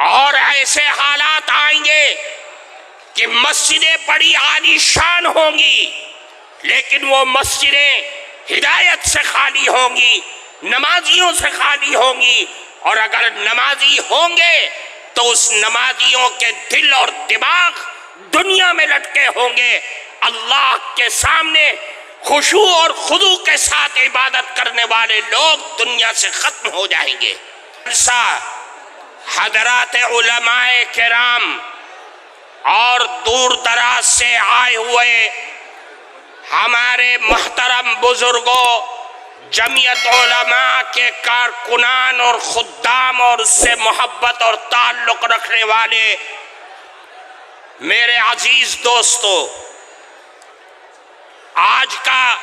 اور ایسے حالات آئیں گے کہ مسجدیں بڑی عالی شان ہوں گی لیکن وہ مسجدیں ہدایت سے خالی ہوں گی، نمازیوں سے خالی ہوں گی، اور اگر نمازی ہوں گے تو اس نمازیوں کے دل اور دماغ دنیا میں لٹکے ہوں گے۔ اللہ کے سامنے خشوع اور خضوع کے ساتھ عبادت کرنے والے لوگ دنیا سے ختم ہو جائیں گے۔ حضرات علماء کرام اور دور دراز سے آئے ہوئے ہمارے محترم بزرگوں، جمعیت علماء کے کارکنان اور خدام اور اس سے محبت اور تعلق رکھنے والے میرے عزیز دوستو، آج کا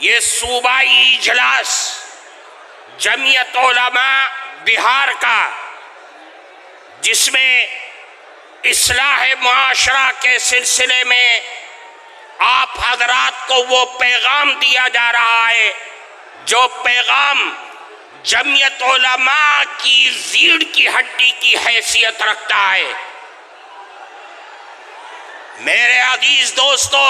یہ صوبائی اجلاس جمعیت علماء بہار کا، جس میں اصلاح معاشرہ کے سلسلے میں آپ حضرات کو وہ پیغام دیا جا رہا ہے جو پیغام جمعیت علماء کی ریڑھ کی ہڈی کی حیثیت رکھتا ہے۔ میرے عزیز دوستو،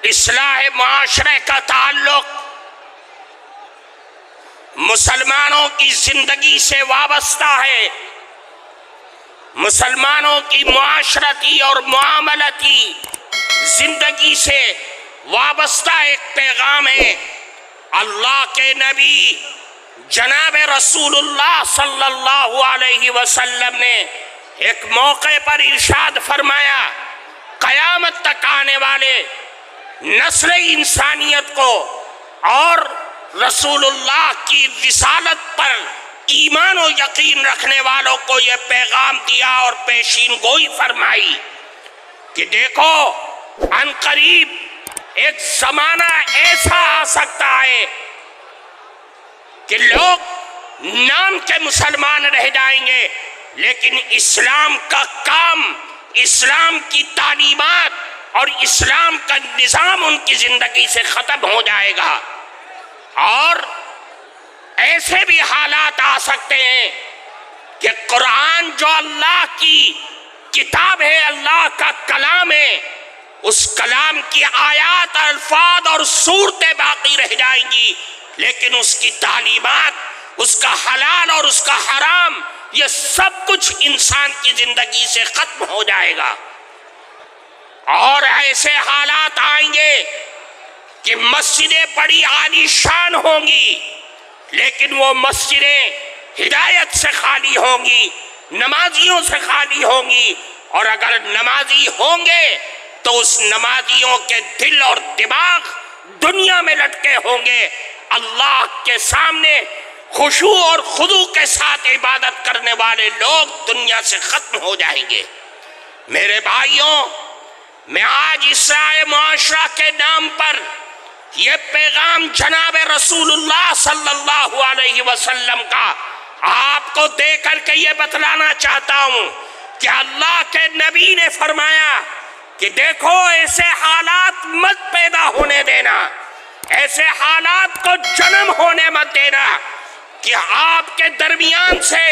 اصلاح معاشرے کا تعلق مسلمانوں کی زندگی سے وابستہ ہے، مسلمانوں کی معاشرتی اور معاملتی زندگی سے وابستہ ایک پیغام ہے۔ اللہ کے نبی جناب رسول اللہ صلی اللہ علیہ وسلم نے ایک موقع پر ارشاد فرمایا، قیامت تک آنے والے نسل انسانیت کو اور رسول اللہ کی رسالت پر ایمان و یقین رکھنے والوں کو یہ پیغام دیا اور پیشین گوئی فرمائی کہ دیکھو عنقریب ایک زمانہ ایسا آ سکتا ہے کہ لوگ نام کے مسلمان رہ جائیں گے لیکن اسلام کا کام، اسلام کی تعلیمات اور اسلام کا نظام ان کی زندگی سے ختم ہو جائے گا۔ اور ایسے بھی حالات آ سکتے ہیں کہ قرآن جو اللہ کی کتاب ہے، اللہ کا کلام ہے، اس کلام کی آیات، الفاظ اور صورتیں باقی رہ جائیں گی لیکن اس کی تعلیمات، اس کا حلال اور اس کا حرام، یہ سب کچھ انسان کی زندگی سے ختم ہو جائے گا۔ اور ایسے حالات آئیں گے کہ مسجدیں بڑی عالی شان ہوں گی لیکن وہ مسجدیں ہدایت سے خالی ہوں گی، نمازیوں سے خالی ہوں گی، اور اگر نمازی ہوں گے تو اس نمازیوں کے دل اور دماغ دنیا میں لٹکے ہوں گے۔ اللہ کے سامنے خشوع اور خضوع کے ساتھ عبادت کرنے والے لوگ دنیا سے ختم ہو جائیں گے۔ میرے بھائیوں، میں آج اصلاح معاشرہ کے نام پر یہ پیغام جناب رسول اللہ صلی اللہ علیہ وسلم کا آپ کو دے کر کے یہ بتلانا چاہتا ہوں کہ اللہ کے نبی نے فرمایا کہ دیکھو ایسے حالات مت پیدا ہونے دینا، ایسے حالات کو جنم ہونے مت دینا کہ آپ کے درمیان سے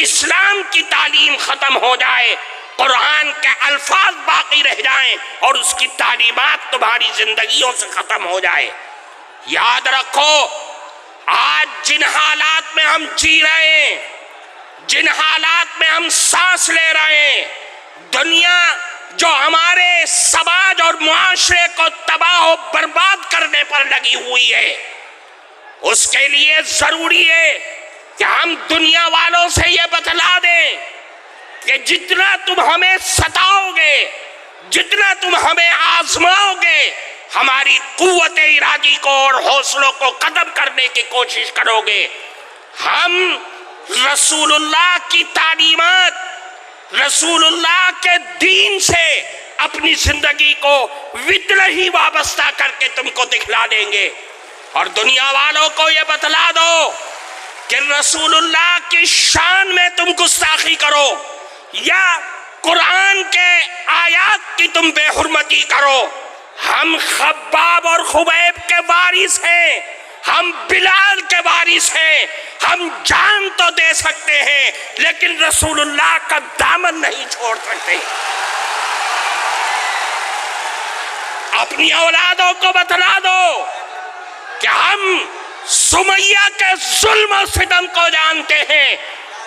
اسلام کی تعلیم ختم ہو جائے، قرآن کے الفاظ باقی رہ جائیں اور اس کی تعلیمات تمہاری زندگیوں سے ختم ہو جائے۔ یاد رکھو، آج جن حالات میں ہم جی رہے ہیں، جن حالات میں ہم سانس لے رہے ہیں، دنیا جو ہمارے سماج اور معاشرے کو تباہ و برباد کرنے پر لگی ہوئی ہے، اس کے لیے ضروری ہے کہ ہم دنیا والوں سے یہ بتلا دیں کہ جتنا تم ہمیں ستاؤ گے، جتنا تم ہمیں آزماؤ گے، ہماری قوت ارادی کو اور حوصلوں کو ختم کرنے کی کوشش کرو گے، ہم رسول اللہ کی تعلیمات، رسول اللہ کے دین سے اپنی زندگی کو وطن ہی وابستہ کر کے تم کو دکھلا دیں گے۔ اور دنیا والوں کو یہ بتلا دو کہ رسول اللہ کی شان میں تم گستاخی کرو یا قرآن کے آیات کی تم بے حرمتی کرو، ہم خباب اور خبیب کے وارث ہیں، ہم بلال کے وارث ہیں، ہم جان تو دے سکتے ہیں لیکن رسول اللہ کا دامن نہیں چھوڑ سکتے۔ اپنی اولادوں کو بتلا دو کہ ہم سمیہ کے ظلم و ستم کو جانتے ہیں،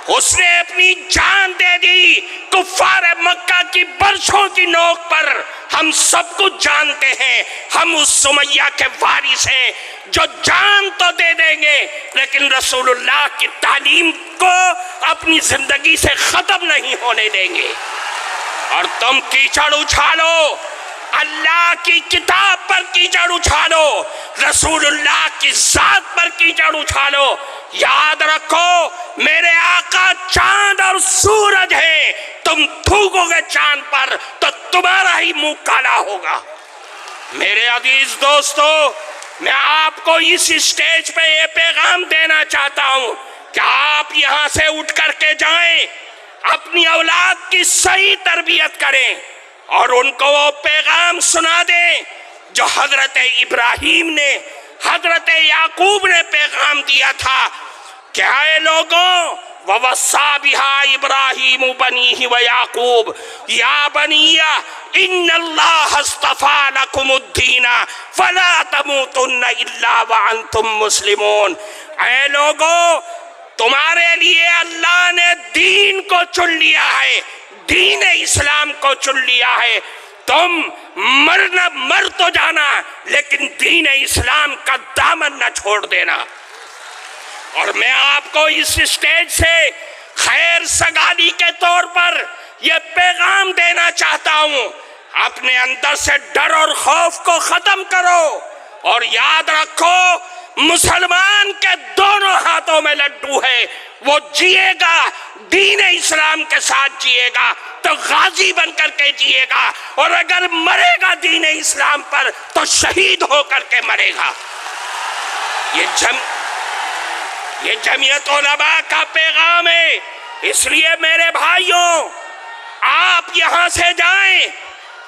اس نے اپنی جان دے دی کفار مکہ کی برسوں کی نوک پر، ہم سب کچھ جانتے ہیں، ہم اس سمیہ کے وارث ہیں جو جان تو دے دیں گے لیکن رسول اللہ کی تعلیم کو اپنی زندگی سے ختم نہیں ہونے دیں گے۔ اور تم کیچڑ اچھالو، اللہ کی کتاب پر کیچڑ اچھالو، رسول اللہ کی ذات پر کیچڑ اچھالو۔ یاد رکھو میرے آقا چاند اور سورج ہیں، تم تھوکو گے چاند پر تو تمہارا ہی منہ کالا ہوگا۔ میرے عزیز دوستو، میں آپ کو اس اسٹیج پہ یہ پیغام دینا چاہتا ہوں کہ آپ یہاں سے اٹھ کر کے جائیں، اپنی اولاد کی صحیح تربیت کریں اور ان کو وہ پیغام سنا دیں جو حضرت ابراہیم نے، حضرت یعقوب نے پیغام دیا تھا کہ اے لوگوں وَوَصَّىٰ بِهَا إِبْرَاهِيمُ بَنِيهِ وَيَعْقُوبُ يَا بَنِيَّ إِنَّ اللَّهَ اصْطَفَىٰ لَكُمُ الدِّينَ فَلَا تَمُوتُنَّ إِلَّا وَأَنْتُمْ مُسْلِمُونَ۔ اے لوگوں، تمہارے لیے اللہ نے دین کو چن لیا ہے، دین اسلام کو چن لیا ہے، تم مر تو جانا لیکن دین اسلام کا دامن نہ چھوڑ دینا۔ اور میں آپ کو اس اسٹیج سے خیر سگالی کے طور پر یہ پیغام دینا چاہتا ہوں، اپنے اندر سے ڈر اور خوف کو ختم کرو اور یاد رکھو مسلمان کے دونوں ہاتھوں میں لڈو ہے، وہ جیے گا دین اسلام کے ساتھ جیے گا تو غازی بن کر کے جیے گا، اور اگر مرے گا دین اسلام پر تو شہید ہو کر کے مرے گا۔ یہ جمعیت علماء کا پیغام ہے، اس لیے میرے بھائیوں آپ یہاں سے جائیں،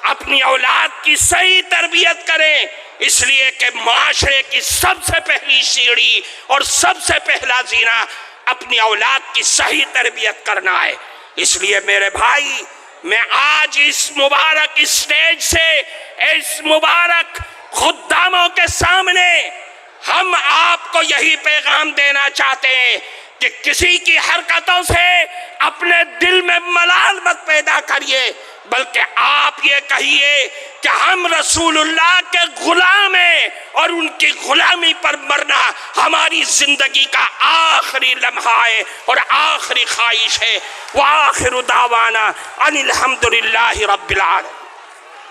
اپنی اولاد کی صحیح تربیت کریں، اس لیے کہ معاشرے کی سب سے پہلی سیڑھی اور سب سے پہلا زینہ اپنی اولاد کی صحیح تربیت کرنا ہے۔ اس لیے میرے بھائی، میں آج اس مبارک اسٹیج سے اس مبارک خداموں کے سامنے ہم آپ کو یہی پیغام دینا چاہتے ہیں کہ کسی کی حرکتوں سے اپنے دل میں ملال مت پیدا کریے، بلکہ آپ یہ کہیے کہ ہم رسول اللہ کے غلام ہیں اور ان کی غلامی پر مرنا ہماری زندگی کا آخری لمحہ ہے اور آخری خواہش ہے۔ وآخر دعوانا ان الحمدللہ رب العالمین۔